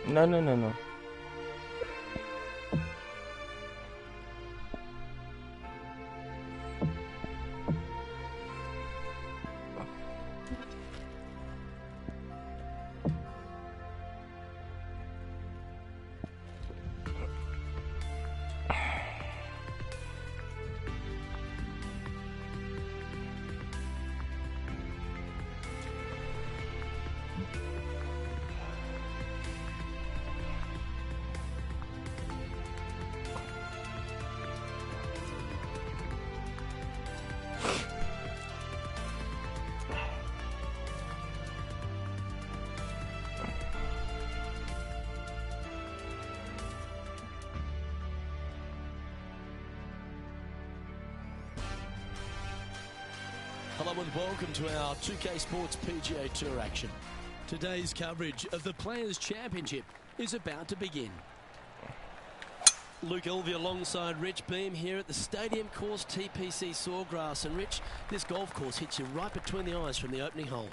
No, no, no, no. Hello and welcome to our 2K Sports PGA Tour action. Today's coverage of the Players' Championship is about to begin. Luke Elvey alongside Rich Beam here at the Stadium Course TPC Sawgrass. And Rich, this golf course hits you right between the eyes from the opening hole.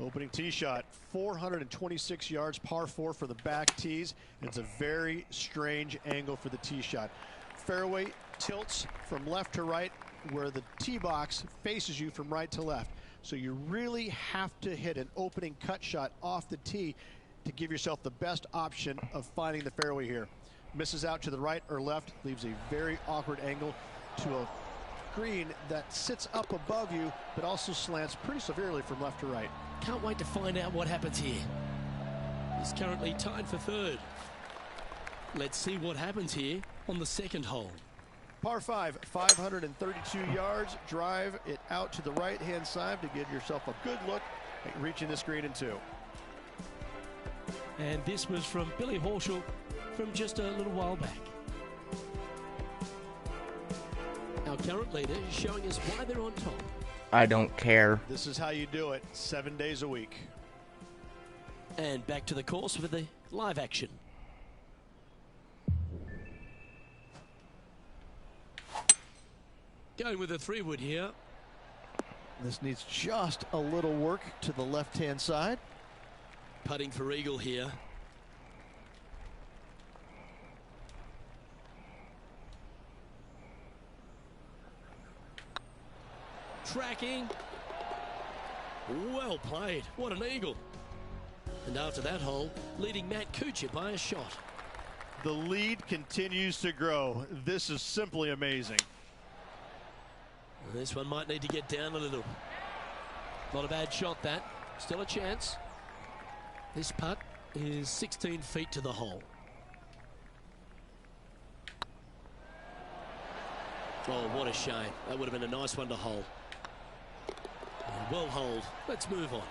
Opening tee shot, 426 yards, par 4 for the back tees. It's a very strange angle for the tee shot. Fairway tilts from left to right, where the tee box faces you from right to left. So you really have to hit an opening cut shot off the tee to give yourself the best option of finding the fairway here. Misses out to the right or left, leaves a very awkward angle to a green that sits up above you, but also slants pretty severely from left to right. Can't wait to find out what happens here. He's currently tied for third. Let's see what happens here on the second hole. Par 5, 532 yards. Drive it out to the right-hand side to give yourself a good look at reaching this green in 2. And this was from Billy Horschel from just a little while back. Our current leader is showing us why they're on top. I don't care. This is how you do it, 7 days a week. And back to the course for the live action. Going with a 3-wood here. This needs just a little work to the left-hand side. Putting for eagle here. Tracking. Well played. What an eagle. And after that hole, leading Matt Kuchar by a shot. The lead continues to grow. This is simply amazing. This one might need to get down a little. Not a bad shot, that. Still a chance. This putt is 16 feet to the hole. Oh, what a shame. That would have been a nice one to hole. Well holed. Let's move on.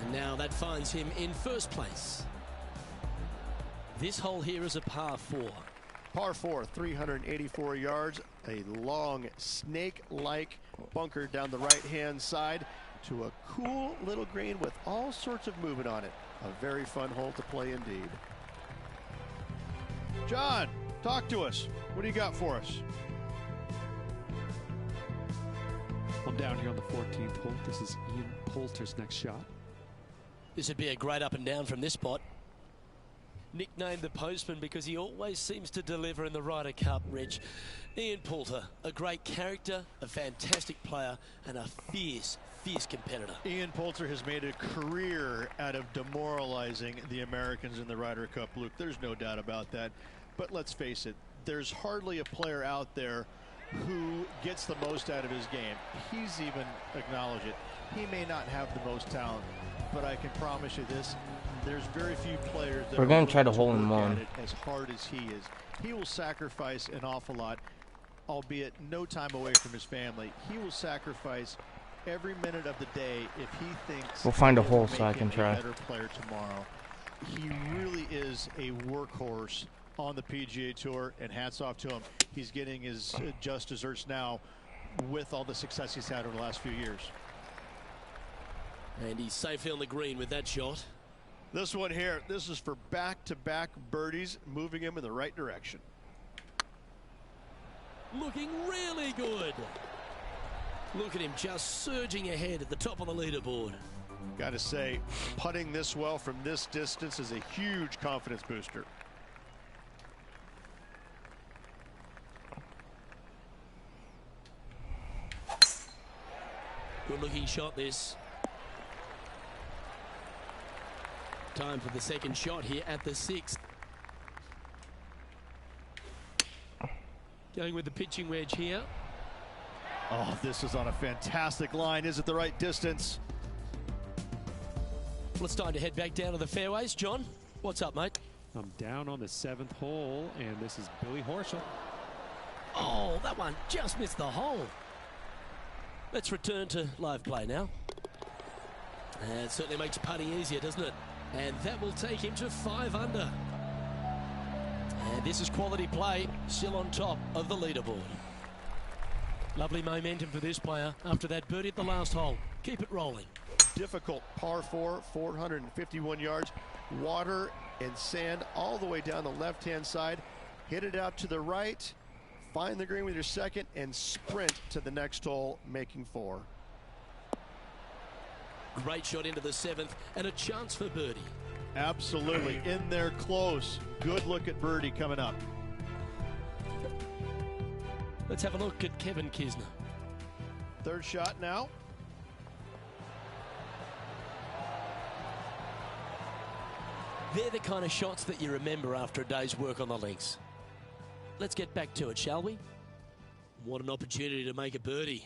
And now that finds him in first place. This hole here is a par 4. Par 4, 384 yards, a long snake-like bunker down the right-hand side to a cool little green with all sorts of movement on it. A very fun hole to play indeed. John, talk to us. What do you got for us? I'm down here on the 14th hole. This is Ian Poulter's next shot. This would be a great up and down from this spot. Nicknamed the Postman because he always seems to deliver in the Ryder Cup, Rich. Ian Poulter, a great character, a fantastic player, and a fierce, fierce competitor. Ian Poulter has made a career out of demoralizing the Americans in the Ryder Cup, Luke. There's no doubt about that. But let's face it, there's hardly a player out there who gets the most out of his game. He's even acknowledged it. He may not have the most talent, but I can promise you this. There's very few players that We're going to try to hole in one as hard as he is. He will sacrifice an awful lot, albeit no time away from his family. He will sacrifice every minute of the day if he thinks we'll find a he'll hole make so I can him try. a better player tomorrow. He really is a workhorse on the PGA Tour, and hats off to him. He's getting his just desserts now with all the success he's had over the last few years. And he's safely on the green with that shot. This one here, this is for back-to-back birdies, moving him in the right direction. Looking really good. Look at him just surging ahead at the top of the leaderboard. Got to say, putting this well from this distance is a huge confidence booster. Good looking shot this. Time for the second shot here at the 6th. Going with the pitching wedge here. Oh, this is on a fantastic line. Is it the right distance? Well, it's time to head back down to the fairways. John, what's up, mate? I'm down on the 7th hole, and this is Billy Horschel. Oh, that one just missed the hole. Let's return to live play now. And it certainly makes putting easier, doesn't it? And that will take him to 5 under. And this is quality play, still on top of the leaderboard. Lovely momentum for this player after that birdie at the last hole. Keep it rolling. Difficult par 4, 451 yards. Water and sand all the way down the left-hand side. Hit it out to the right. Find the green with your second and sprint to the next hole, making 4. Great shot into the 7th and a chance for birdie. Absolutely. In there close. Good look at birdie coming up. Let's have a look at Kevin Kisner. Third shot now. They're the kind of shots that you remember after a day's work on the links. Let's get back to it, shall we? What an opportunity to make a birdie.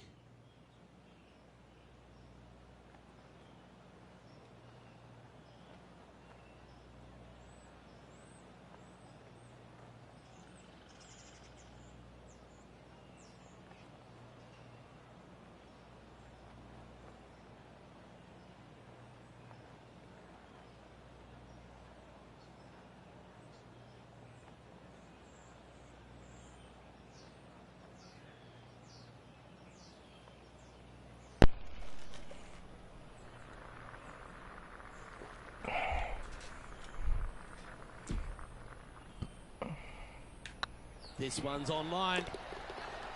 This one's online,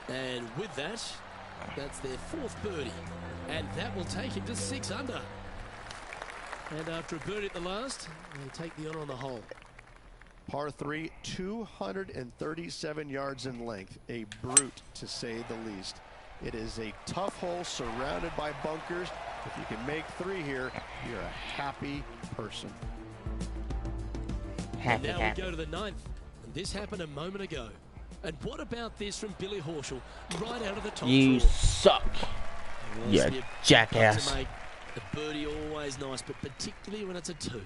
and with that, that's their 4th birdie, and that will take him to 6 under. And after a birdie at the last, they take the honor on the hole. Par 3, 237 yards in length. A brute, to say the least. It is a tough hole surrounded by bunkers. If you can make 3 here, you're a happy person. And now we go to the 9th, and this happened a moment ago. And what about this from Billy Horschel, right out of the top You draw? suck. Yes, You jackass. To make a birdie always nice, but particularly when it's a 2.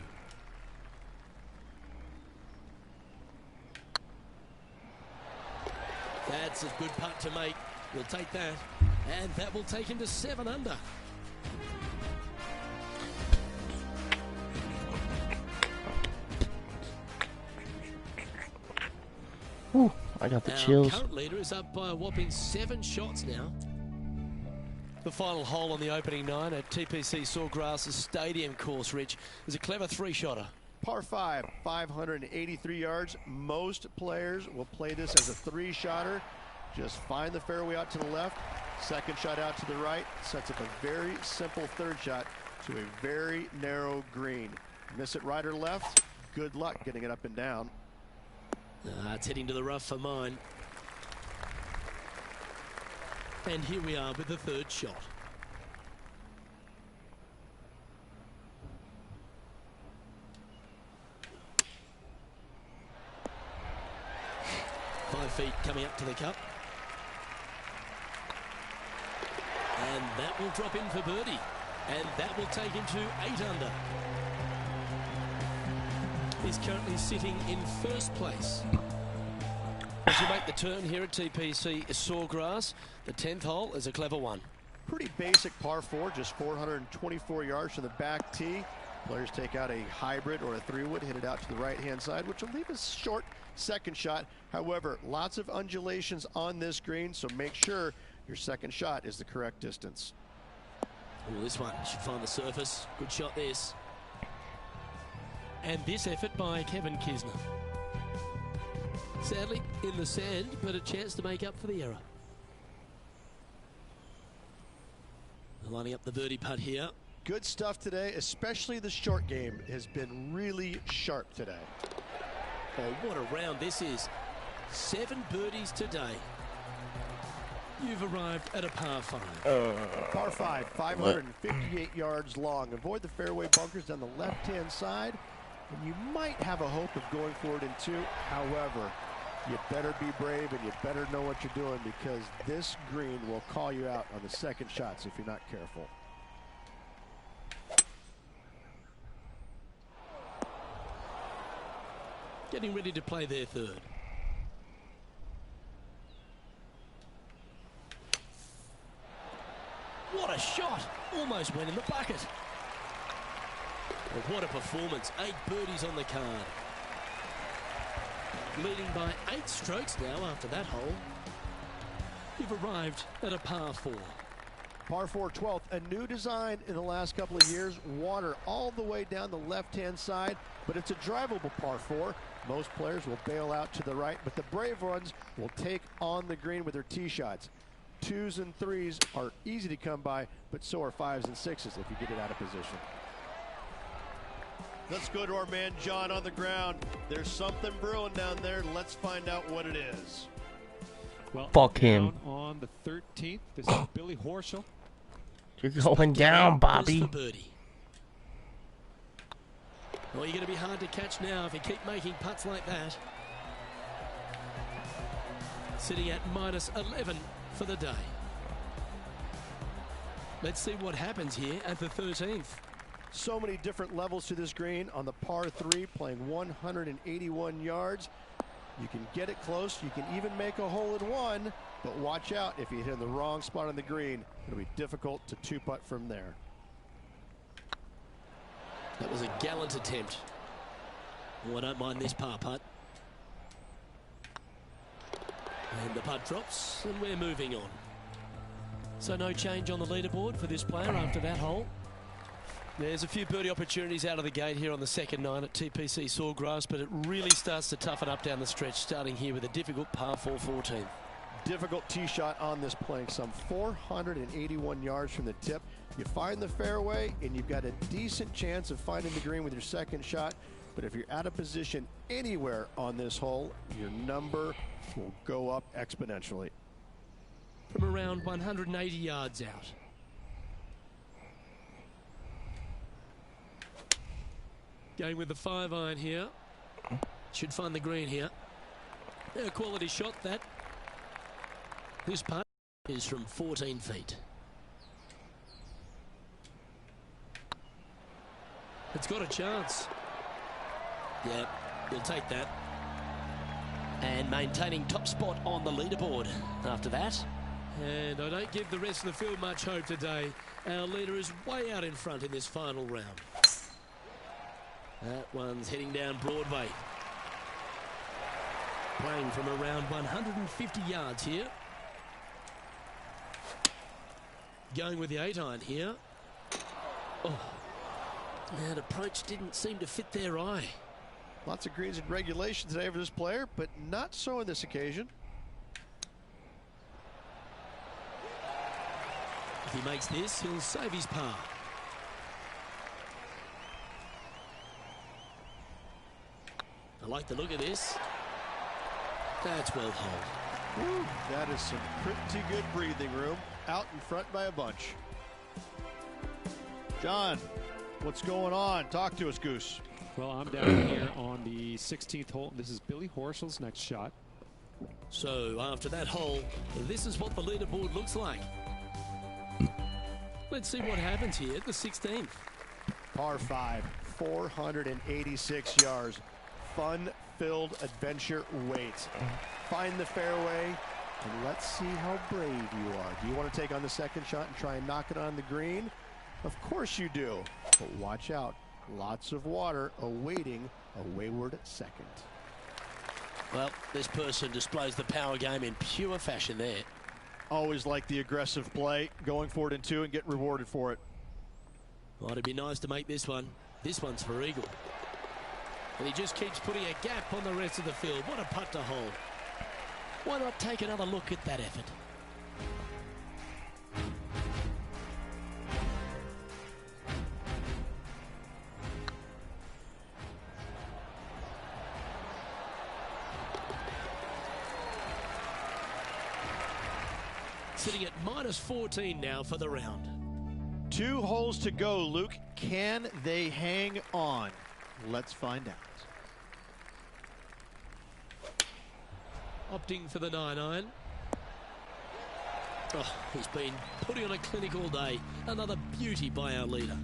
That's a good putt to make. We'll take that. And that will take him to 7 under. Whew, I got the Our chills. current leader is up by a whopping 7 shots now. The final hole on the opening 9 at TPC Sawgrass's Stadium course, Rich, is a clever 3-shotter. Par 5, 583 yards. Most players will play this as a 3-shotter. Just find the fairway out to the left, second shot out to the right, sets up a very simple 3rd shot to a very narrow green. Miss it right or left, good luck getting it up and down. It's heading to the rough for mine. And here we are with the 3rd shot. Five feet coming up to the cup. And that will drop in for birdie. And that will take him to 8 under. He's currently sitting in 1st place. As you make the turn here at TPC Sawgrass, the 10th hole is a clever one. Pretty basic par 4, just 424 yards from the back tee. Players take out a hybrid or a 3-wood, hit it out to the right-hand side, which will leave a short 2nd shot. However, lots of undulations on this green, so make sure your 2nd shot is the correct distance. Oh, this one should find the surface. Good shot this. And this effort by Kevin Kisner. Sadly, in the sand, but a chance to make up for the error. Lining up the birdie putt here. Good stuff today, especially the short game has been really sharp today. Oh, what a round this is. 7 birdies today. You've arrived at a par 5. Par 5, 558 yards long. Avoid the fairway bunkers on the left-hand side, and you might have a hope of going for it in 2. However, you better be brave and you better know what you're doing, because this green will call you out on the second shots if you're not careful. Getting ready to play their 3rd. What a shot! Almost went in the bucket. Well, what a performance. 8 birdies on the card. Leading by 8 strokes now after that hole. You've arrived at a par 4. Par 4 12th, a new design in the last couple of years. Water all the way down the left-hand side, but it's a drivable par 4. Most players will bail out to the right, but the brave ones will take on the green with their tee shots. 2s and 3s are easy to come by, but so are 5s and 6s if you get it out of position. Let's go to our man John on the ground. There's something brewing down there. Let's find out what it is. Well, Fuck him. On the 13th, this is Billy Horschel. You're going down, Bobby. Well, you're going to be hard to catch now if you keep making putts like that. Sitting at -11 for the day. Let's see what happens here at the 13th. So many different levels to this green on the par 3, playing 181 yards. You can get it close. You can even make a hole in 1, but watch out if you hit in the wrong spot on the green. It'll be difficult to 2-putt from there. That was a gallant attempt. Oh, I don't mind this par putt. And the putt drops, and we're moving on. So no change on the leaderboard for this player after that hole. There's a few birdie opportunities out of the gate here on the second 9 at TPC Sawgrass, but it really starts to toughen up down the stretch, starting here with a difficult par 4 14th. Difficult tee shot on this, playing some 481 yards from the tip. You find the fairway, and you've got a decent chance of finding the green with your second shot. But if you're out of position anywhere on this hole, your number will go up exponentially. From around 180 yards out. Going with the 5-iron here. Should find the green here. A quality shot that. This putt is from 14 feet. It's got a chance. Yeah, he'll take that. And maintaining top spot on the leaderboard after that. And I don't give the rest of the field much hope today. Our leader is way out in front in this final round. That one's heading down Broadway. Playing from around 150 yards here. Going with the 8-iron here. Oh, that approach didn't seem to fit their eye. Lots of greens in regulation today for this player, but not so on this occasion. If he makes this, he'll save his par. I like the look of this. That's well holed. Woo, that is some pretty good breathing room. Out in front by a bunch. John, what's going on? Talk to us, Goose. Well, I'm down here on the 16th hole. This is Billy Horschel's next shot. So after that hole, this is what the leaderboard looks like. Let's see what happens here at the 16th. Par 5, 486 yards. Fun-filled adventure waits. Find the fairway, and let's see how brave you are. Do you want to take on the second shot and try and knock it on the green? Of course you do, but watch out. Lots of water awaiting a wayward second. Well, this person displays the power game in pure fashion there. Always like the aggressive play, going for it in 2 and get rewarded for it. Well, it'd be nice to make this one. This one's for eagle. And he just keeps putting a gap on the rest of the field. What a putt to hold. Why not take another look at that effort? sitting at -14 now for the round. 2 holes to go, Luke. Can they hang on? Let's find out. Opting for the 9-iron. Oh, he's been putting on a clinic all day. Another beauty by our leader.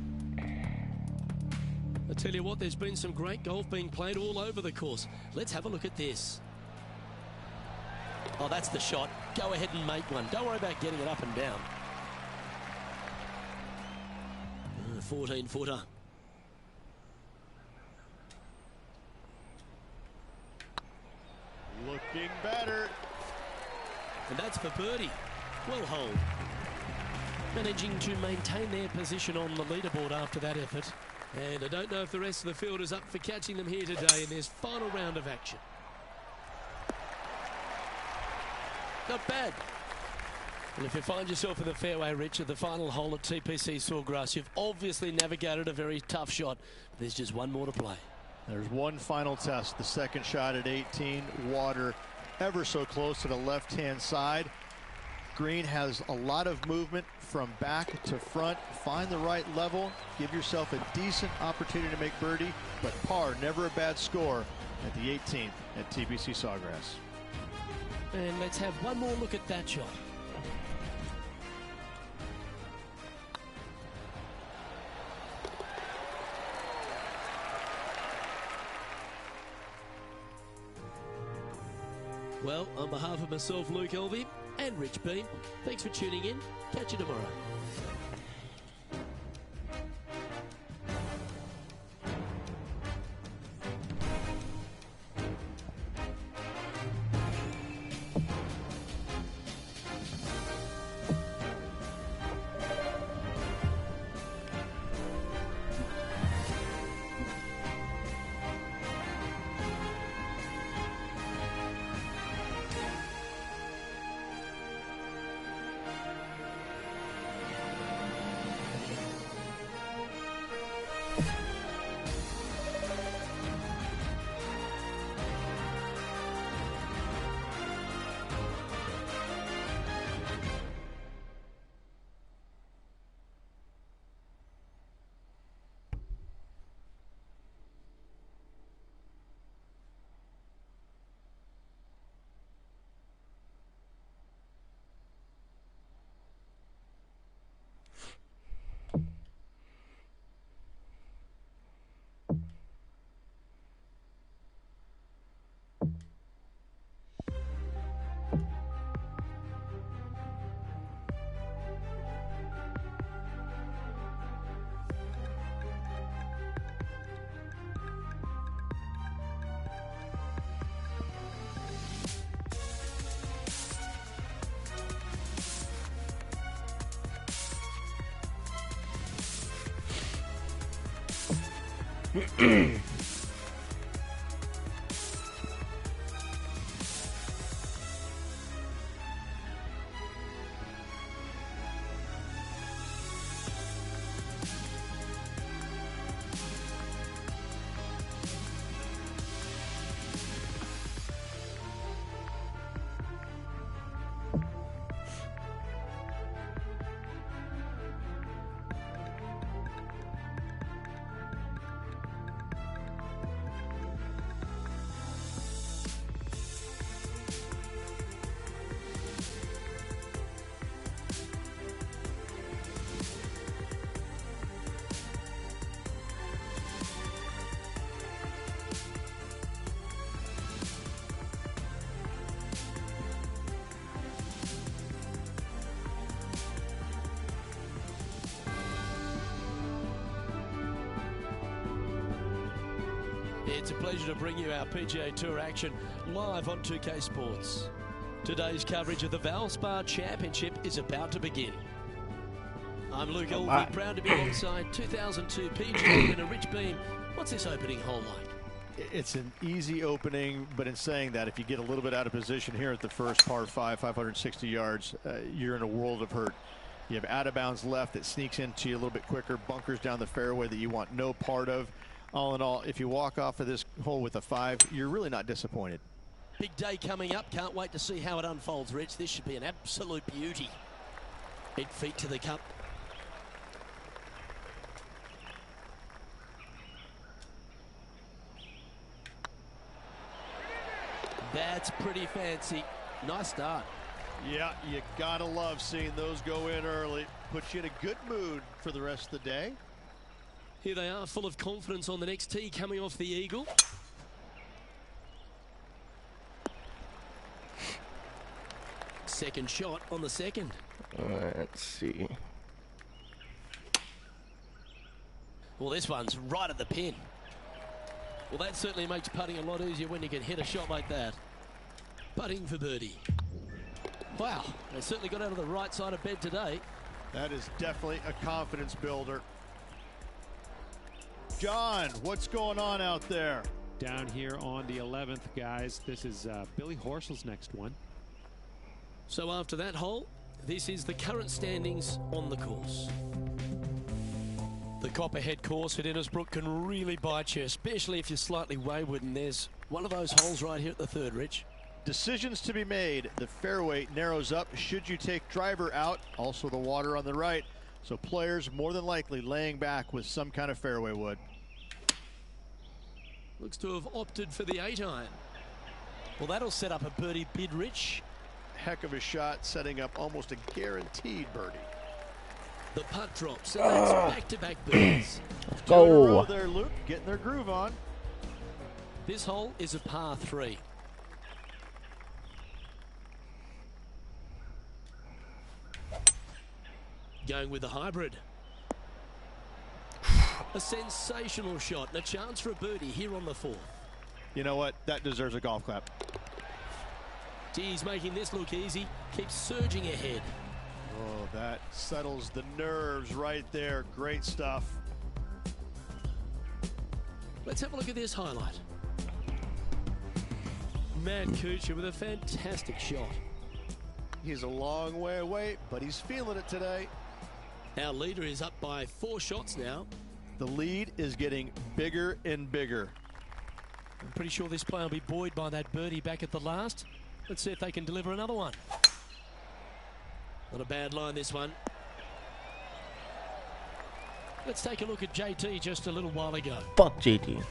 I tell you what, there's been some great golf being played all over the course. Let's have a look at this. Oh, that's the shot. Go ahead and make one. Don't worry about getting it up and down. 14-footer. Looking better. And that's for birdie. Well holed. Managing to maintain their position on the leaderboard after that effort. And I don't know if the rest of the field is up for catching them here today in this final round of action. Not bad. Well, if you find yourself in the fairway, Rich, at the final hole at TPC Sawgrass, you've obviously navigated a very tough shot. There's just one more to play. There's one final test. The second shot at 18. Water ever so close to the left-hand side. Green has a lot of movement from back to front. Find the right level. Give yourself a decent opportunity to make birdie. But par, never a bad score at the 18th at TPC Sawgrass. And let's have one more look at that shot. Well, on behalf of myself, Luke Elvey, and Rich Beam, thanks for tuning in. Catch you tomorrow. It's a pleasure to bring you our PGA Tour action live on 2K Sports. Today's coverage of the Valspar Championship is about to begin. I'm Luke Elvey, proud to be alongside 2002 PGA winner Rich Beam. What's this opening hole like? It's an easy opening, but in saying that, if you get a little bit out of position here at the first par 5, 560 yards, you're in a world of hurt. You have out of bounds left that sneaks into you a little bit quicker, bunkers down the fairway that you want no part of. All in all, if you walk off of this hole with a 5, you're really not disappointed. Big day coming up. Can't wait to see how it unfolds, Rich. This should be an absolute beauty. 8 feet to the cup. That's pretty fancy. Nice start. Yeah, you gotta love seeing those go in early. Puts you in a good mood for the rest of the day. Here they are, full of confidence on the next tee, coming off the eagle. Second shot on the second. Let's see. Well, this one's right at the pin. Well, that certainly makes putting a lot easier when you can hit a shot like that. Putting for birdie. Wow, they certainly got out of the right side of bed today. That is definitely a confidence builder. John, what's going on out there? Down here on the 11th, guys. This is Billy Horschel's next one. So after that hole, this is the current standings on the course. The Copperhead course at Innisbrook can really bite you, especially if you're slightly wayward, and there's one of those holes right here at the third, Rich. Decisions to be made. The fairway narrows up. Should you take driver out? Also the water on the right. So players more than likely laying back with some kind of fairway wood. Looks to have opted for the 8-iron. Well, that'll set up a birdie bid, Rich. Heck of a shot, setting up almost a guaranteed birdie. The putt drops, and that's back-to-back birdies. Go. There, Luke, getting their groove on. This hole is a par 3. Going with the hybrid. A sensational shot and a chance for a birdie here on the 4th. You know what? That deserves a golf clap. He's making this look easy. Keeps surging ahead. Oh, that settles the nerves right there. Great stuff. Let's have a look at this highlight. Matt Kuchar with a fantastic shot. He's a long way away, but he's feeling it today. Our leader is up by 4 shots now. The lead is getting bigger and bigger. I'm pretty sure this player will be buoyed by that birdie back at the last. Let's see if they can deliver another one. Not a bad line, this one. Let's take a look at JT just a little while ago. Fuck JT.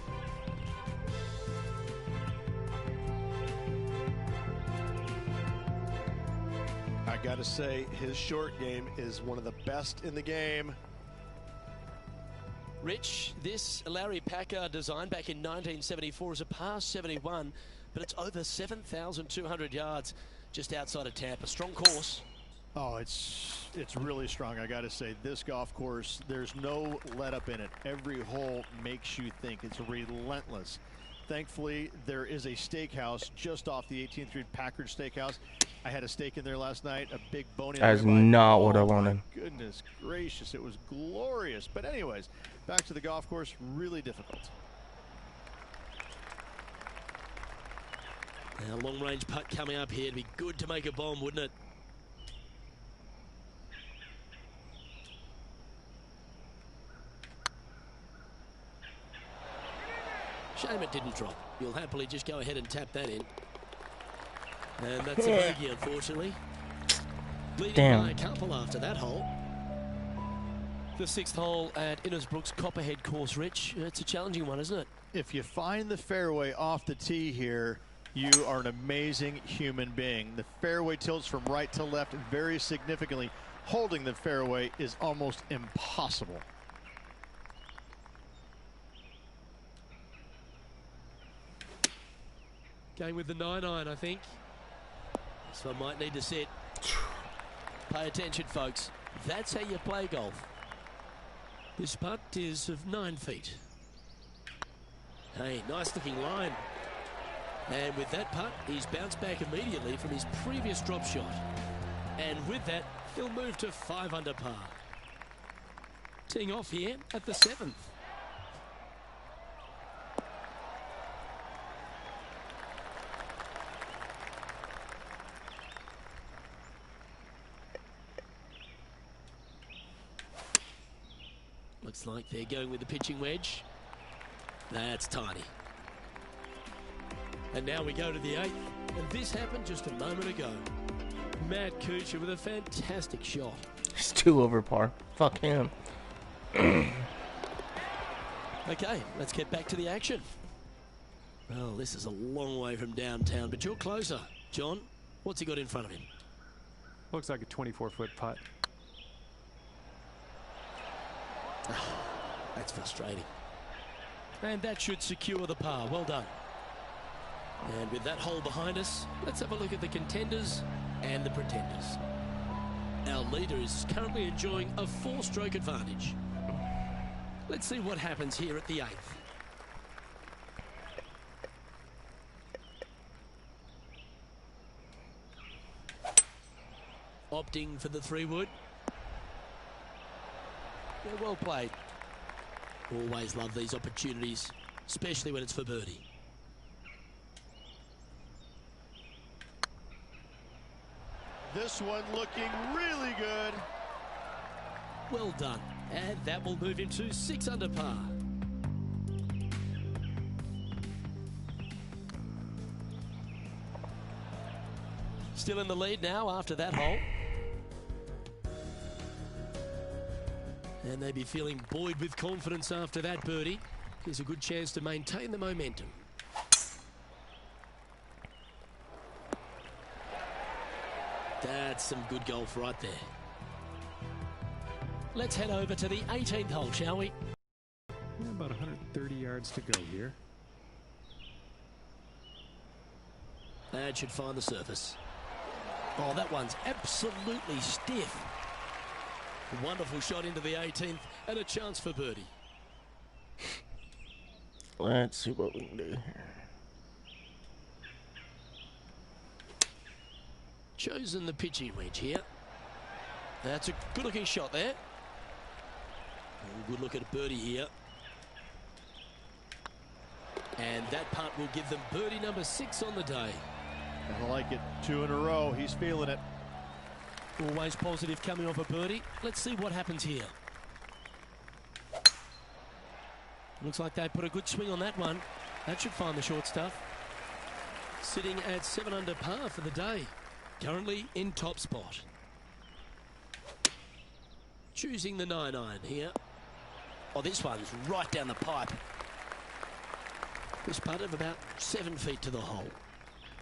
I gotta say, his short game is one of the best in the game. Rich, this Larry Packard design back in 1974 is a par 71, but it's over 7,200 yards just outside of Tampa. Strong course. Oh, it's really strong. I gotta say, this golf course, there's no let up in it. Every hole makes you think. It's relentless. Thankfully, there is a steakhouse just off the 18th Street Packard Steakhouse. I had a steak in there last night, a big bone-in. That's not what I wanted. Goodness gracious, it was glorious. But anyways, back to the golf course, really difficult. Now, long-range putt coming up here. It'd be good to make a bomb, wouldn't it? Shame it didn't drop. You'll happily just go ahead and tap that in. And that's a bogey, unfortunately. Leading by a couple after that hole. The 6th hole at Innisbrook's Copperhead course, Rich. It's a challenging one, isn't it? If you find the fairway off the tee here, you are an amazing human being. The fairway tilts from right to left very significantly. Holding the fairway is almost impossible. Going with the 9-iron, I think. So I might need to sit. Pay attention, folks. That's how you play golf. This putt is of 9 feet. Hey, nice looking line. And with that putt, he's bounced back immediately from his previous drop shot. And with that, he'll move to 5 under par. Teeing off here at the 7th. Looks like they're going with the pitching wedge. That's tiny. And now we go to the 8th. And this happened just a moment ago. Matt Kuchar with a fantastic shot. He's 2 over par. Fuck him. Okay, let's get back to the action. Well, this is a long way from downtown, but you're closer. John, what's he got in front of him? Looks like a 24-foot putt. That's frustrating. And that should secure the par. Well done. And with that hole behind us, let's have a look at the contenders and the pretenders. Our leader is currently enjoying a 4-stroke advantage. Let's see what happens here at the 8th. Opting for the 3-wood. Yeah, well played. Always love these opportunities, especially when it's for birdie. This one looking really good. Well done. And that will move him to 6 under par. Still in the lead now after that hole. And they'd be feeling buoyed with confidence after that birdie. Here's a good chance to maintain the momentum. That's some good golf right there. Let's head over to the 18th hole, shall we? Yeah, about 130 yards to go here. That should find the surface. Oh, that one's absolutely stiff. Wonderful shot into the 18th and a chance for birdie. Let's see what we can do here. Chosen the pitching wedge here. That's a good looking shot there. Good look at a birdie here. And that putt will give them birdie number 6 on the day. I like it. 2 in a row. He's feeling it. Always positive coming off a birdie. Let's see what happens here. Looks like they put a good swing on that one. That should find the short stuff. Sitting at 7 under par for the day. Currently in top spot. Choosing the 9-iron here. Oh, this one's right down the pipe. This putt of about 7 feet to the hole.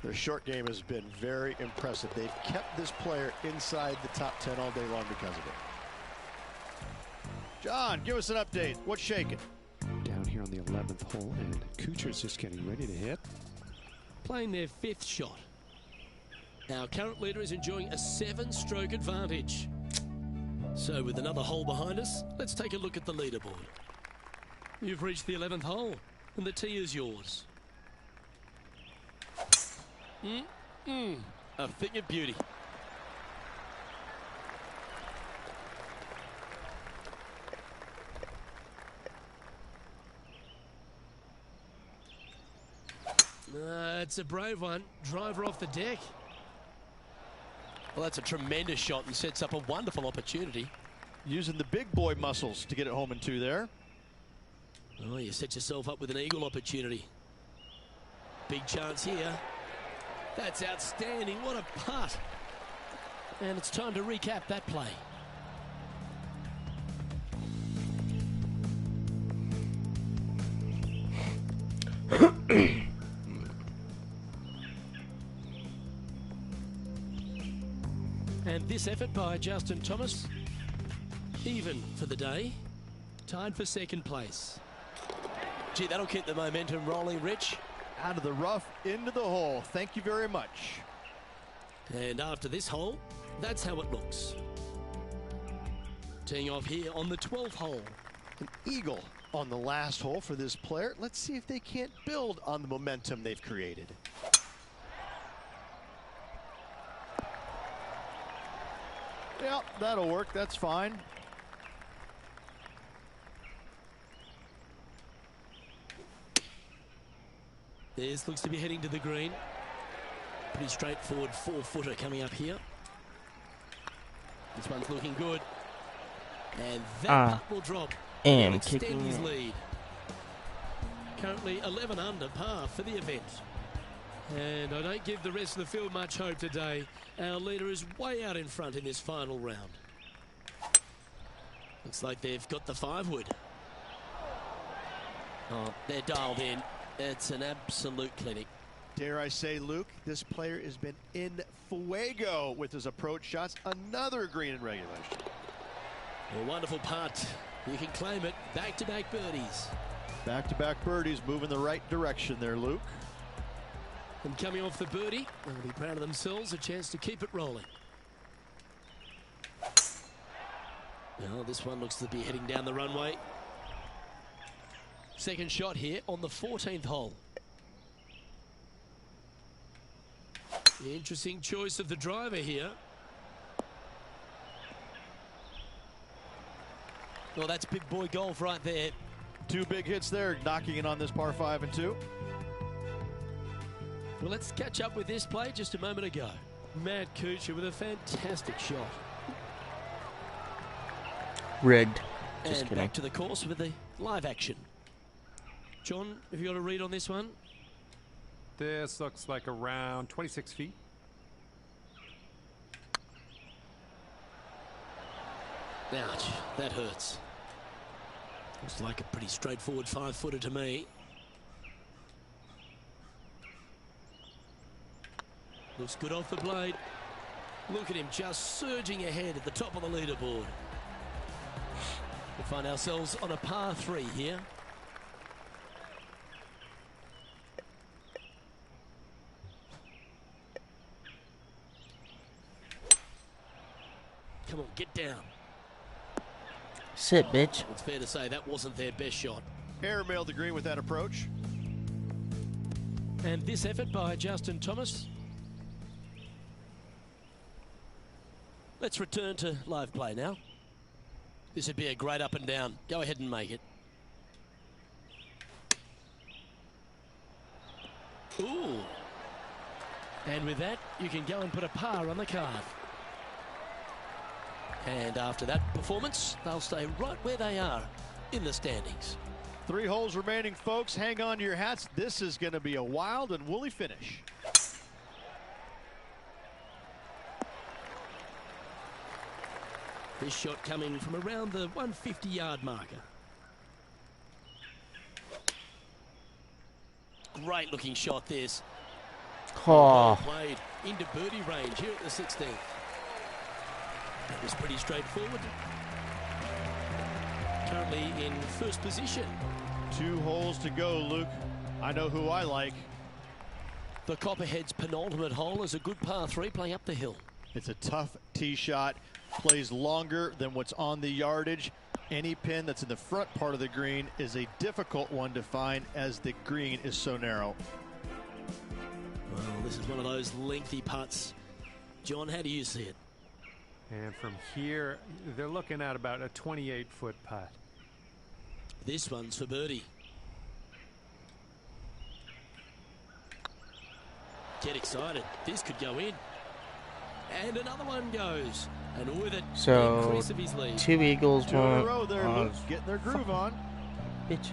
Their short game has been very impressive. They've kept this player inside the top 10 all day long because of it. John, give us an update. What's shaking? Down here on the 11th hole, and Kuchar's just getting ready to hit. Playing their 5th shot. Our current leader is enjoying a 7-stroke advantage. So with another hole behind us, let's take a look at the leaderboard. You've reached the 11th hole, and the tee is yours. A thing of beauty. It's a brave one. Driver off the deck. Well, that's a tremendous shot and sets up a wonderful opportunity. Using the big boy muscles to get it home in 2 there. Oh, you set yourself up with an eagle opportunity. Big chance here. That's outstanding. What a putt. And it's time to recap that play. And this effort by Justin Thomas, even for the day, tied for 2nd place. Gee, that'll keep the momentum rolling, Rich. Out of the rough, into the hole. Thank you very much. And after this hole, that's how it looks. Teeing off here on the 12th hole. An eagle on the last hole for this player. Let's see if they can't build on the momentum they've created. Yeah, that'll work. That's fine. This looks to be heading to the green. Pretty straightforward 4-footer coming up here. This one's looking good. And that putt will drop and extend his lead. Currently 11 under par for the event. And I don't give the rest of the field much hope today. Our leader is way out in front in this final round. Looks like they've got the 5-wood. Oh, they're dialed in. It's an absolute clinic. Dare I say, Luke, this player has been in fuego with his approach shots. Another green in regulation. A wonderful putt. You can claim it. Back-to-back birdies. Back-to-back birdies, moving the right direction there, Luke. And coming off the birdie, they'll be proud of themselves, a chance to keep it rolling. Well, this one looks to be heading down the runway. Second shot here on the 14th hole. Interesting choice of the driver here. Well, that's big boy golf right there. Two big hits there, knocking in on this par 5 and 2. Well, let's catch up with this play just a moment ago. Matt Kuchar with a fantastic shot. Rigged. Just And kidding. back to the course with the live action. John, have you got a read on this one? This looks like around 26 feet. Ouch, that hurts. Looks like a pretty straightforward 5-footer to me. Looks good off the blade. Look at him just surging ahead at the top of the leaderboard. We find ourselves on a par 3 here. Come on, get down. Sit, bitch. It's fair to say that wasn't their best shot. Airmailed the green with that approach. And this effort by Justin Thomas. Let's return to live play now. This would be a great up and down. Go ahead and make it. Ooh. And with that, you can go and put a par on the card. And after that performance, they'll stay right where they are in the standings. 3 holes remaining, folks. Hang on to your hats. This is going to be a wild and woolly finish. This shot coming from around the 150-yard marker. Great looking shot this. Oh, Played into birdie range here at the 16th. That was pretty straightforward. Currently in first position. 2 holes to go, Luke. I know who I like. The Copperhead's penultimate hole is a good par 3 playing up the hill. It's a tough tee shot. Plays longer than what's on the yardage. Any pin that's in the front part of the green is a difficult one to find as the green is so narrow. Well, this is one of those lengthy putts. John, how do you see it? And from here, they're looking at about a 28-foot putt. This one's for birdie. Get excited. This could go in. And another one goes. And with it, the so increase of his lead. 2 eagles, 2 in a one. row there, Oh, Luke. Getting their groove on. bitch.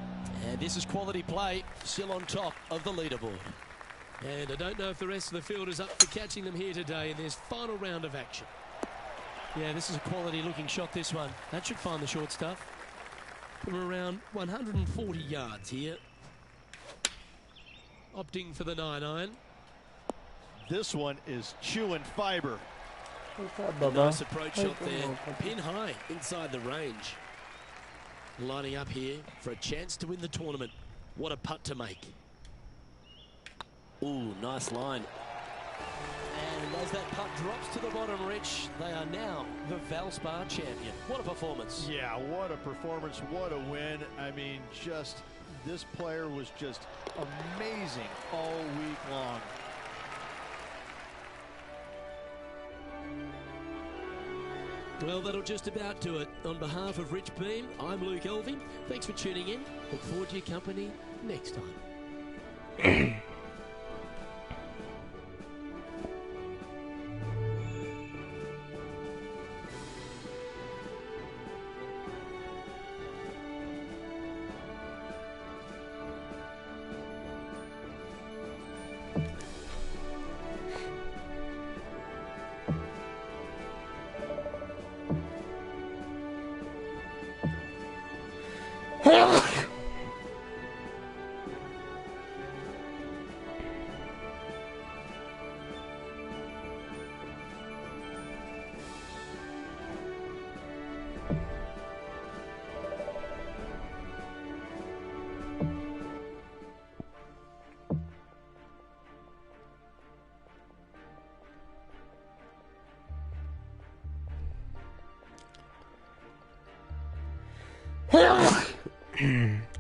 And this is quality play, still on top of the leaderboard. And I don't know if the rest of the field is up for catching them here today in this final round of action. Yeah, this is a quality looking shot, this one. That should find the short stuff. From around 140 yards here. Opting for the 9-iron. This one is chewing fiber. Nice approach shot there. Pin high inside the range. Lining up here for a chance to win the tournament. What a putt to make. Ooh, nice line. And as that putt drops to the bottom, Rich, they are now the Valspar champion. What a performance. Yeah, what a performance. What a win. I mean, just this player was just amazing all week long. Well, that'll just about do it. On behalf of Rich Beam, I'm Luke Elving. Thanks for tuning in. Look forward to your company next time.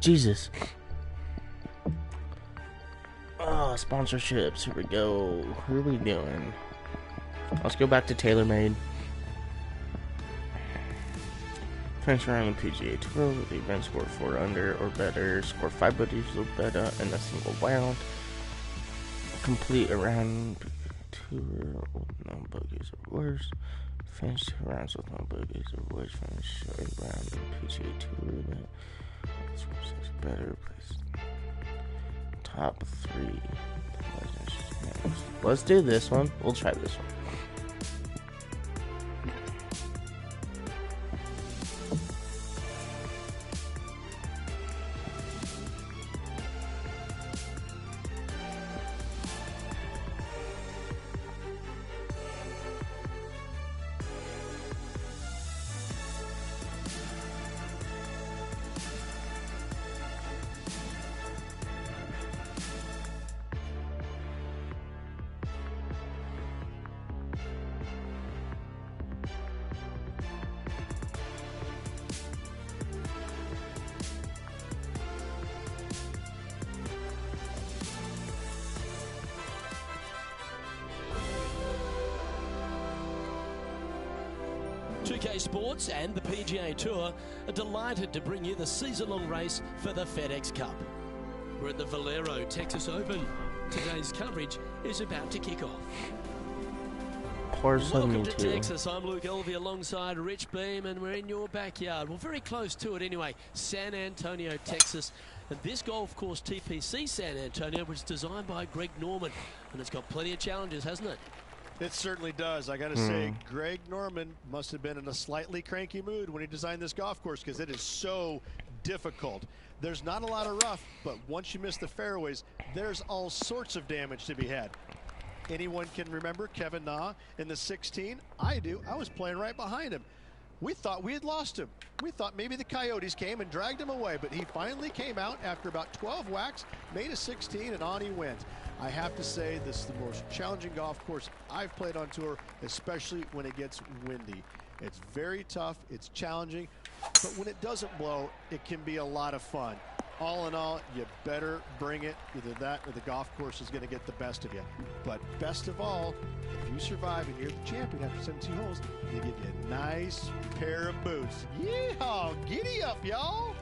Jesus. Oh, sponsorships. Here we go. Who are we doing? Let's go back to TaylorMade. Finish around the PGA Tour with the event score 4 under or better. Score 5 birdies or better in a single round. Complete a round tour with no bogeys or worse. Finish 2 rounds with no bogeys or worse. Finish a round of the PGA Tour event. Score 6 better. Place top 3. Let's do this one. We'll try this one. Sports and the PGA Tour are delighted to bring you the season-long race for the FedEx Cup. We're at the Valero Texas Open. Today's coverage is about to kick off. Welcome to Texas. I'm Luke Elvey alongside Rich Beam, and we're in your backyard. Well, very close to it anyway. San Antonio, Texas. And this golf course, TPC San Antonio, was designed by Greg Norman, and it's got plenty of challenges, hasn't it? It certainly does. I got to say, Greg Norman must have been in a slightly cranky mood when he designed this golf course because it is so difficult. There's not a lot of rough, but once you miss the fairways, there's all sorts of damage to be had. Anyone can remember Kevin Na in the 16? I do. I was playing right behind him. We thought we had lost him. We thought maybe the Coyotes came and dragged him away, but he finally came out after about 12 whacks, made a 16, and on he went. I have to say, this is the most challenging golf course I've played on tour, especially when it gets windy. It's very tough, it's challenging, but when it doesn't blow, it can be a lot of fun. All in all, you better bring it. Either that or the golf course is going to get the best of you. But best of all, if you survive and you're the champion after 17 holes, they give you a nice pair of boots. Yeehaw! Giddy up, y'all!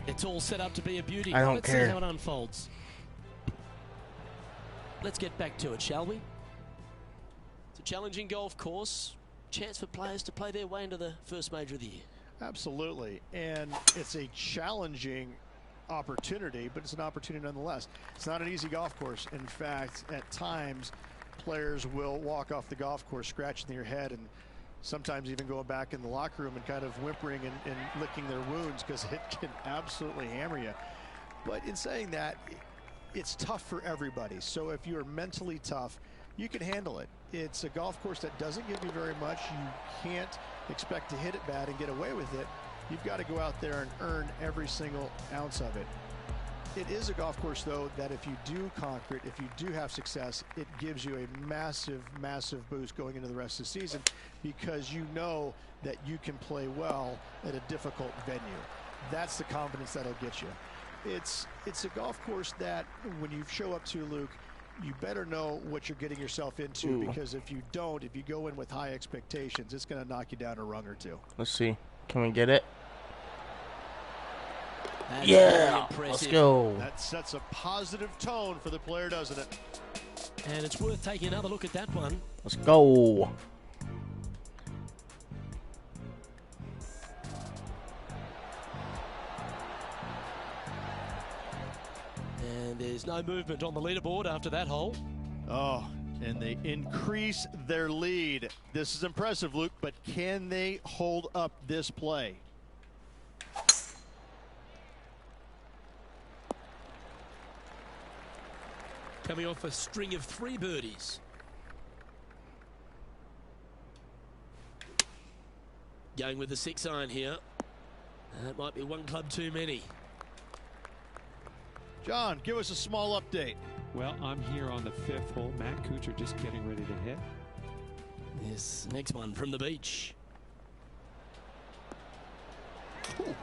It's all set up to be a beauty. I don't Let's care. see how it unfolds. Let's get back to it, shall we? It's a challenging golf course. Chance for players to play their way into the first major of the year. Absolutely. And it's a challenging opportunity, but it's an opportunity nonetheless. It's not an easy golf course. In fact, at times, players will walk off the golf course scratching their head and sometimes even going back in the locker room and kind of whimpering and licking their wounds because it can absolutely hammer you. But in saying that, it's tough for everybody. So if you're mentally tough, you can handle it. It's a golf course that doesn't give you very much. You can't expect to hit it bad and get away with it. You've got to go out there and earn every single ounce of it. It is a golf course, though, that if you do conquer it, if you do have success, it gives you a massive, massive boost going into the rest of the season because you know that you can play well at a difficult venue. That's the confidence that'll get you. It's a golf course that when you show up to, Luke, you better know what you're getting yourself into because if you don't, if you go in with high expectations, it's going to knock you down a rung or two. Let's see. Can we get it? That's Yeah, let's go. That sets a positive tone for the player, doesn't it? And it's worth taking another look at that one. Let's go. And there's no movement on the leaderboard after that hole. Oh, and they increase their lead. This is impressive, Luke, but can they hold up this play? coming off a string of 3 birdies. Going with the 6-iron here. That might be one club too many. John, give us a small update. Well, I'm here on the 5th hole. Matt Kuchar just getting ready to hit. This next one from the beach. Ooh.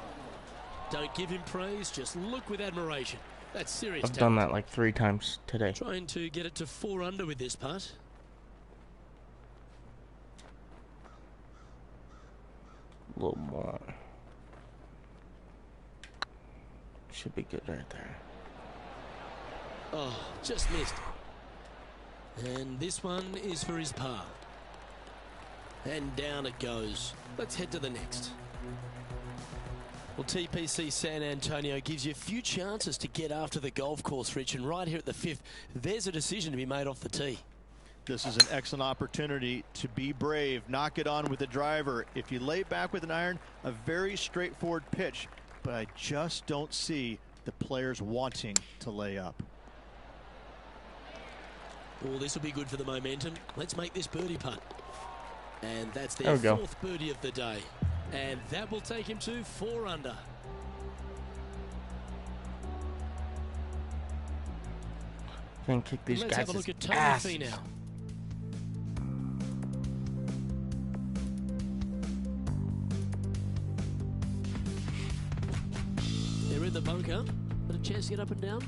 Don't give him praise, just look with admiration. That's serious I've talent. done that like 3 times today. Trying to get it to 4 under with this putt. A little more. Should be good right there. Oh, just missed. And this one is for his par. And down it goes. Let's head to the next. Well, TPC San Antonio gives you a few chances to get after the golf course, Rich. And right here at the 5th, there's a decision to be made off the tee. This is an excellent opportunity to be brave, knock it on with the driver. If you lay back with an iron, a very straightforward pitch, but I just don't see the players wanting to lay up. Oh, this will be good for the momentum. Let's make this birdie putt. And that's their 4th birdie of the day. And that will take him to 4 under. Can kick these Let's guys' have a look at Tony ass. Finau. They're in the bunker. Got a chance to get up and down.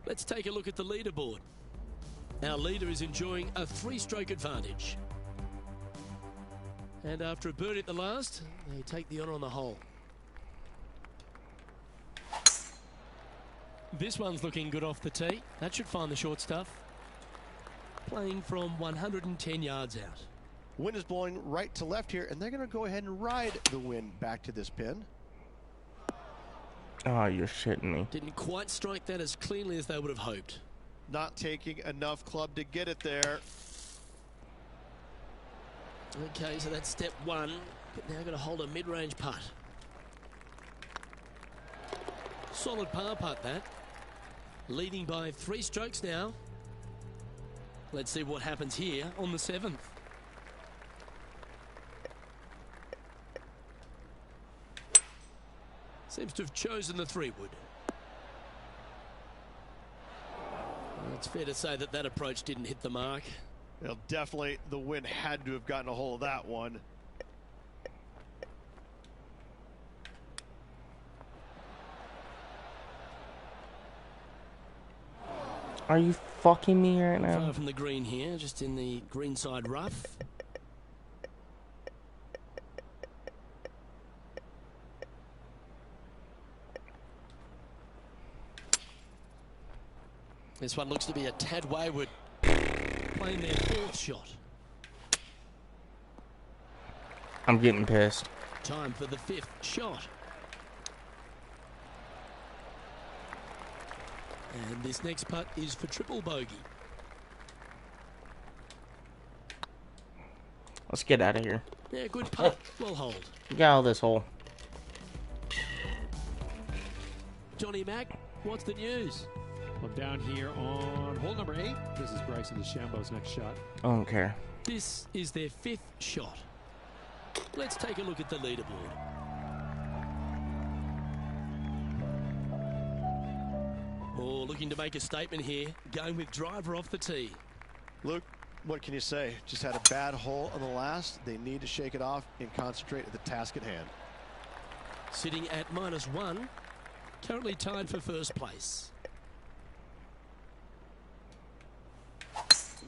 Let's take a look at the leaderboard. Our leader is enjoying a 3-stroke advantage. And after a birdie at the last, they take the honour on the hole. This one's looking good off the tee. That should find the short stuff. Playing from 110 yards out. Wind is blowing right to left here, and they're going to go ahead and ride the wind back to this pin. Oh, you're shitting me. Didn't quite strike that as cleanly as they would have hoped. Not taking enough club to get it there. Okay, so that's step 1. But now got to hold a mid-range putt. Solid par putt that. Leading by 3 strokes now. Let's see what happens here on the 7th. Seems to have chosen the 3-wood. It's fair to say that that approach didn't hit the mark. Well, definitely the wind had to have gotten a hold of that one. Are you fucking me right now? Far from the green here, just in the greenside rough. This one looks to be a tad wayward. Playing their 4th shot. I'm getting pissed. Time for the 5th shot. And this next putt is for triple bogey. Let's get out of here. Yeah, good putt. Well hold. Get out of this hole. Johnny Mack, what's the news? Well, down here on hole number 8, this is Bryson DeChambeau's next shot. I don't care. This is their 5th shot. Let's take a look at the leaderboard. Oh, looking to make a statement here. Going with driver off the tee. Luke, what can you say? Just had a bad hole on the last. They need to shake it off and concentrate at the task at hand. Sitting at -1. Currently tied for 1st place.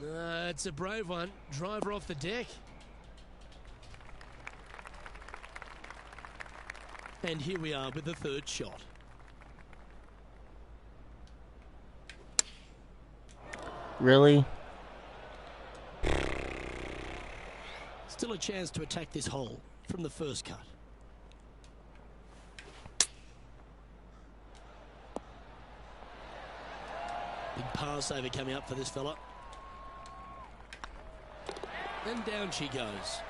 It's a brave one. Driver off the deck. And here we are with the 3rd shot. Really? Still a chance to attack this hole from the 1st cut. Big par saver coming up for this fella. And down she goes.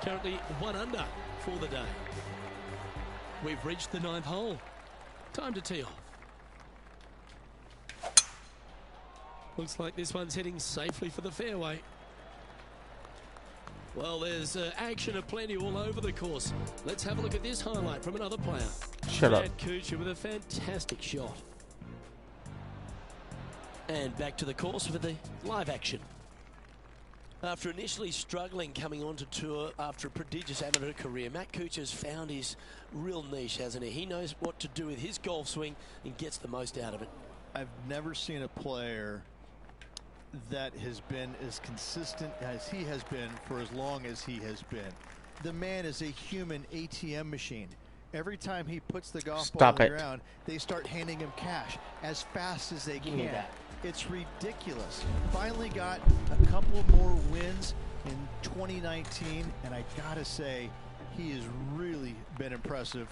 Currently 1 under for the day. We've reached the 9th hole. Time to tee off. Looks like this one's heading safely for the fairway. Well, there's action aplenty all over the course. Let's have a look at this highlight from another player. Shut up. Matt Kuchar with a fantastic shot. And back to the course for the live action. After initially struggling coming onto tour after a prodigious amateur career, Matt Kuchar's found his real niche, hasn't he? He knows what to do with his golf swing and gets the most out of it. I've never seen a player that has been as consistent as he has been for as long as he has been. The man is a human ATM machine. Every time he puts the golf ball on the ground, they start handing him cash as fast as they can. It's ridiculous. Finally got a couple more wins in 2019, and I gotta say, he has really been impressive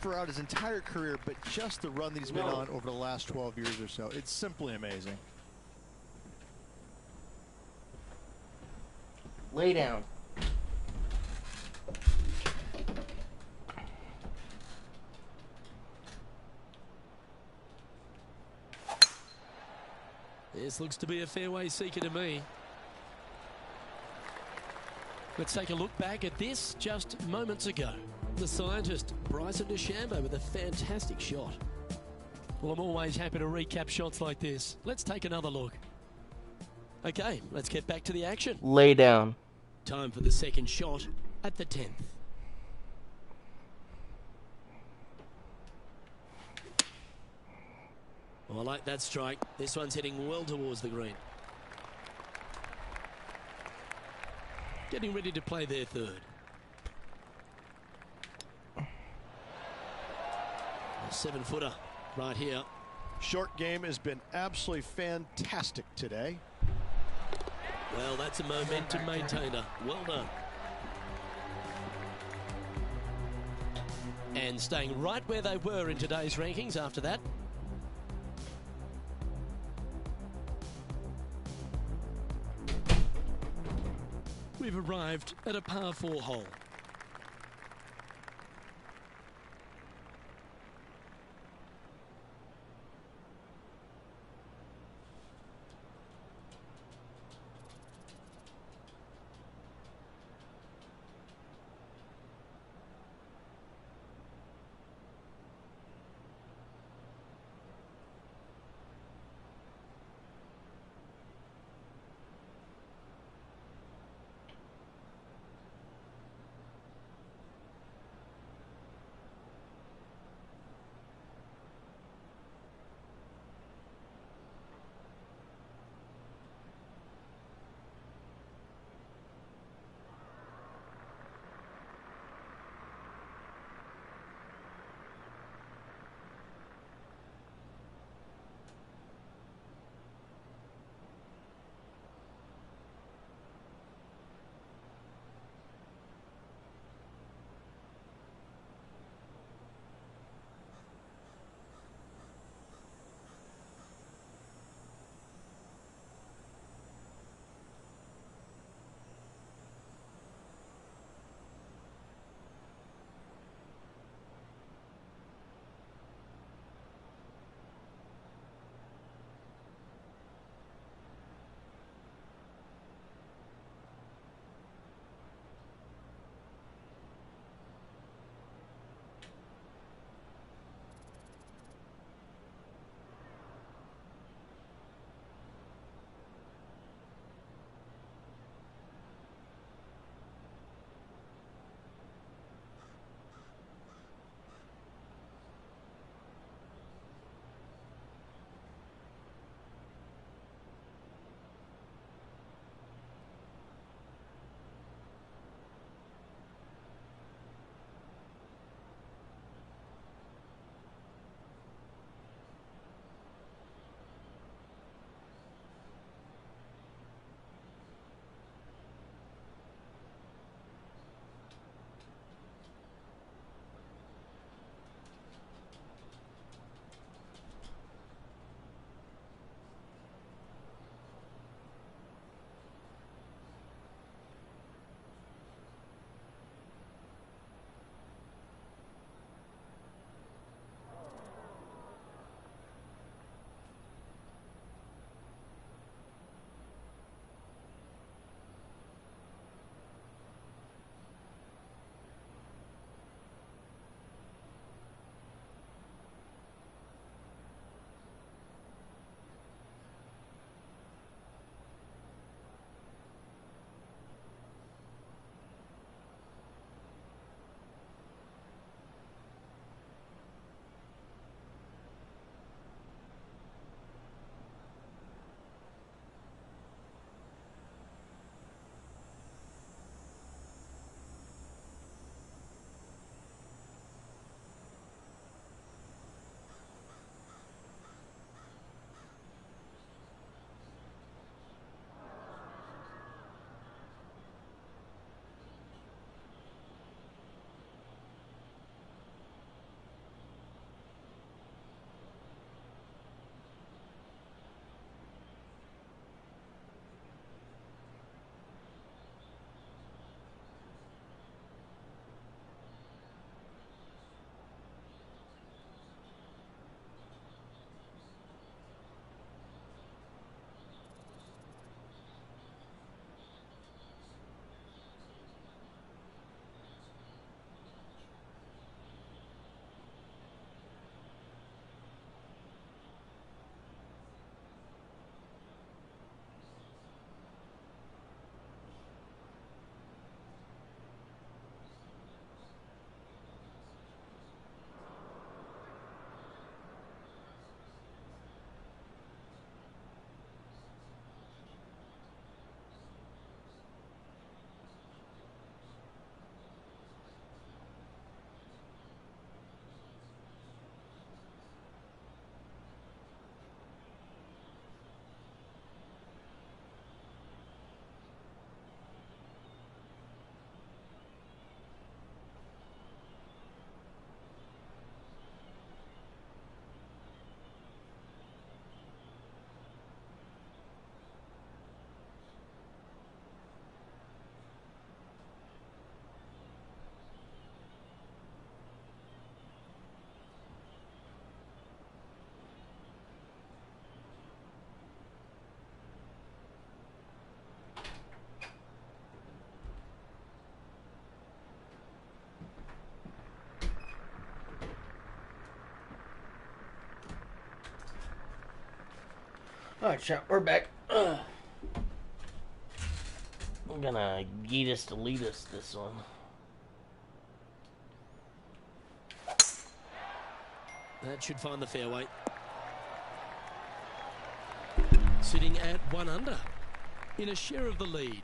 throughout his entire career, but just the run that he's been on over the last 12 years or so. It's simply amazing. Lay down. This looks to be a fairway seeker to me. Let's take a look back at this just moments ago. The scientist, Bryson DeChambeau, with a fantastic shot. Well, I'm always happy to recap shots like this. Let's take another look. Okay, let's get back to the action. Lay down. Time for the second shot at the 10th. Oh, I like that strike. This one's heading well towards the green. Getting ready to play their third. A 7-footer right here. Short game has been absolutely fantastic today. Well, that's a momentum maintainer. Well done. And staying right where they were in today's rankings after that. We've arrived at a par 4 hole. Alright, chat, we're back. I'm gonna yeet us to lead us this one. That should find the fairway. Sitting at 1 under in a share of the lead.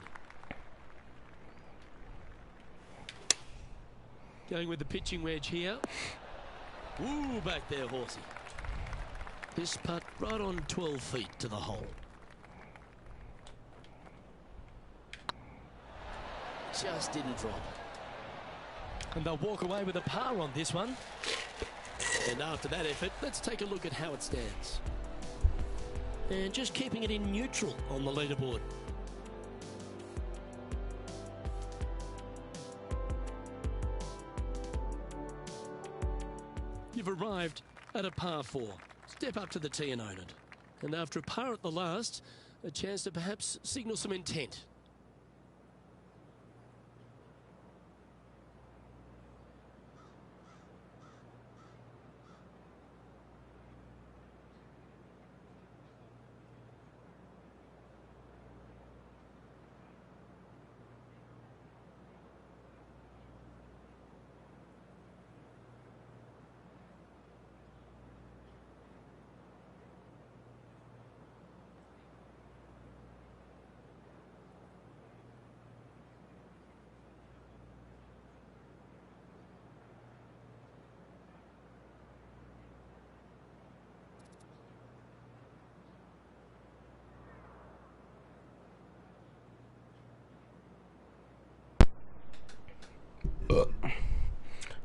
Going with the pitching wedge here. Woo, back there, horsey. This putt right on 12 feet to the hole. Just didn't drop. And they'll walk away with a par on this one. And after that effort, let's take a look at how it stands. And just keeping it in neutral on the leaderboard. You've arrived at a par 4. Step up to the tee and own it. And after a par at the last, a chance to perhaps signal some intent.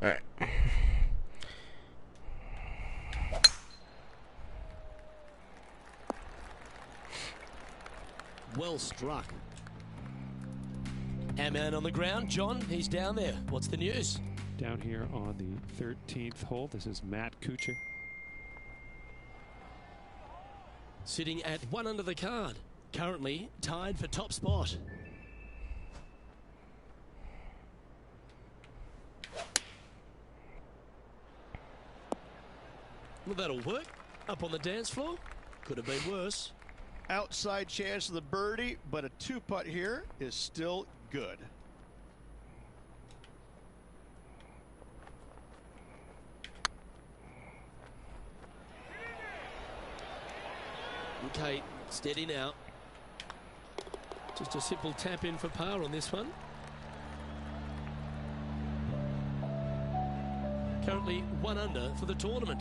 Alright. Well struck. Our man on the ground, John, he's down there. What's the news? Down here on the 13th hole, this is Matt Kuchar. Sitting at 1 under the card. Currently tied for top spot. Well, that'll work. Up on the dance floor. Could have been worse. Outside chance of the birdie, but a 2-putt here is still good. Okay, steady now. Just a simple tap in for par on this one. Currently 1 under for the tournament.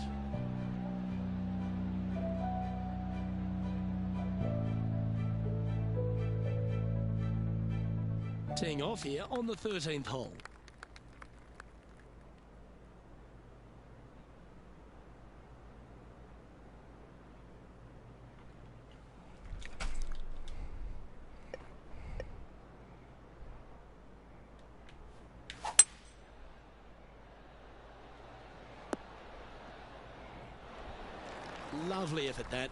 Teeing off here on the 13th hole. Lovely effort, that.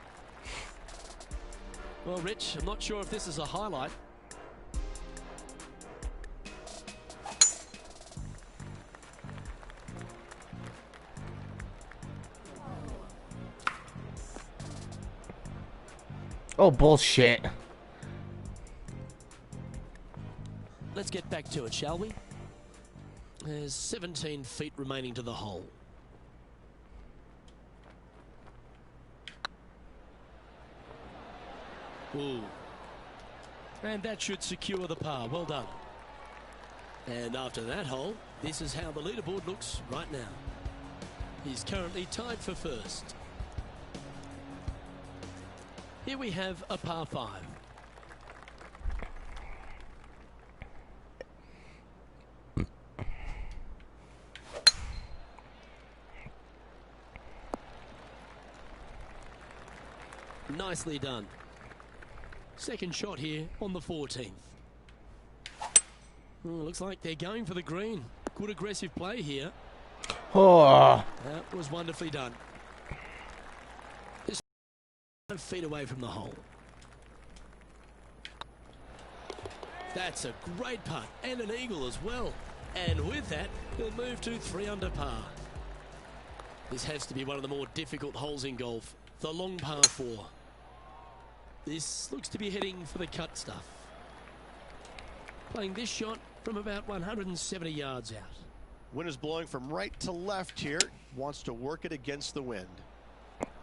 Well, Rich, I'm not sure if this is a highlight. Oh, bullshit. Let's get back to it, shall we? There's 17 feet remaining to the hole. Ooh. And that should secure the par. Well done. And after that hole, this is how the leaderboard looks right now. He's currently tied for first. Here we have a par 5. Nicely done. Second shot here on the 14th. Looks like they're going for the green. Good aggressive play here. Oh. That was wonderfully done. This 5 feet away from the hole. That's a great putt and an eagle as well. And with that, he'll move to 3 under par. This has to be one of the more difficult holes in golf. The long par 4. This looks to be heading for the cut stuff. Playing this shot from about 170 yards out. Wind is blowing from right to left here. Wants to work it against the wind.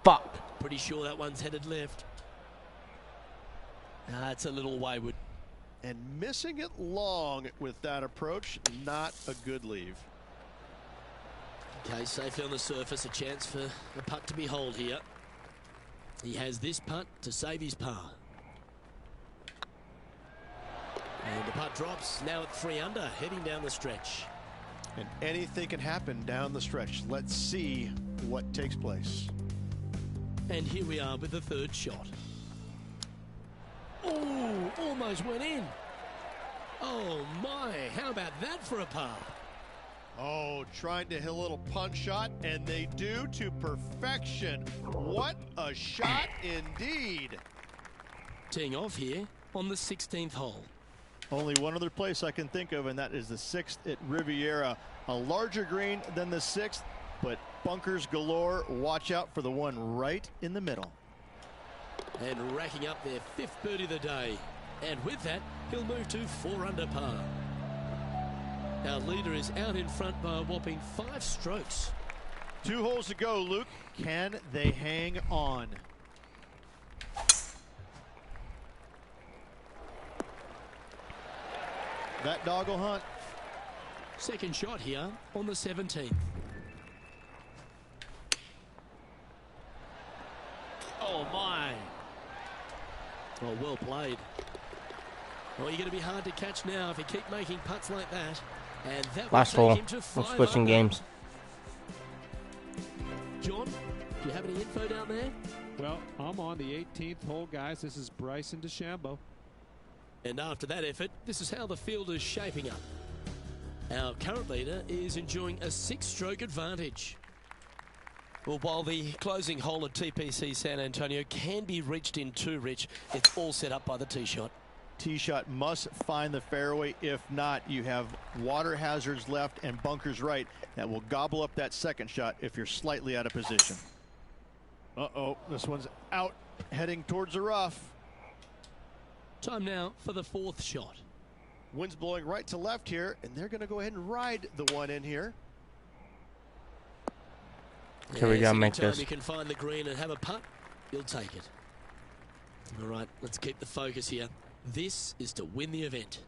Fuck. Pretty sure that one's headed left. It's a little wayward. And missing it long with that approach, not a good leave. Okay, safely on the surface, a chance for the putt to be holed here. He has this putt to save his par. And the putt drops, now at 3 under, heading down the stretch. And anything can happen down the stretch. Let's see what takes place. And here we are with the third shot. Oh, almost went in. Oh my, how about that for a par? Oh, trying to hit a little punch shot, and they do to perfection. What a shot indeed. Teeing off here on the 16th hole. Only one other place I can think of, and that is the 6th at Riviera. A larger green than the 6th, but bunkers galore. Watch out for the one right in the middle. And racking up their 5th birdie of the day. And with that, he'll move to 4 under par. Our leader is out in front by a whopping 5 strokes. 2 holes to go, Luke. Can they hang on? That dog will hunt. Second shot here on the 17th. Oh my. Oh, well played. Well, you're going to be hard to catch now if you keep making putts like that. And that Last will hole. take him to We're 5 switching under. games. John, do you have any info down there? Well, I'm on the 18th hole, guys. This is Bryson DeChambeau. And after that effort, this is how the field is shaping up. Our current leader is enjoying a 6-stroke advantage. Well, while the closing hole at TPC San Antonio can be reached in 2, Rich, it's all set up by the tee shot. Tee shot must find the fairway. If not, you have water hazards left and bunkers right that will gobble up that second shot if you're slightly out of position. Uh-oh, this one's out, heading towards the rough. Time now for the 4th shot. Wind's blowing right to left here, and they're going to go ahead and ride the one in here. Okay, we gotta make anytime this. you can find the green and have a putt, you'll take it. All right, let's keep the focus here. This is to win the event.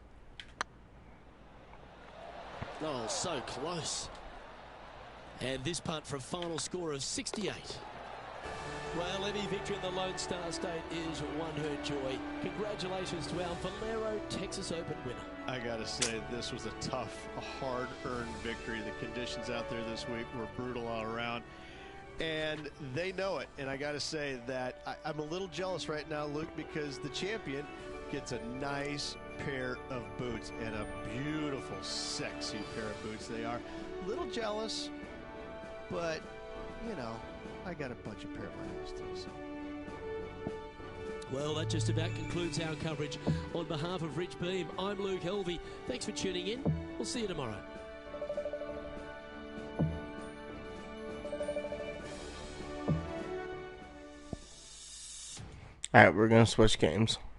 Oh, so close. And this putt for a final score of 68. Well, any victory in the Lone Star State is one her joy. Congratulations to our Valero Texas Open winner. I gotta say, this was a tough, hard-earned victory. The conditions out there this week were brutal all around, and they know it. And I gotta say that I'm a little jealous right now, Luke, because the champion gets a nice pair of boots, and a beautiful, sexy pair of boots they are. A little jealous, but, you know, I got a bunch of pair of my own too, so. Well, that just about concludes our coverage. On behalf of Rich Beam, I'm Luke Helvey. Thanks for tuning in. We'll see you tomorrow. Alright, we're gonna switch games.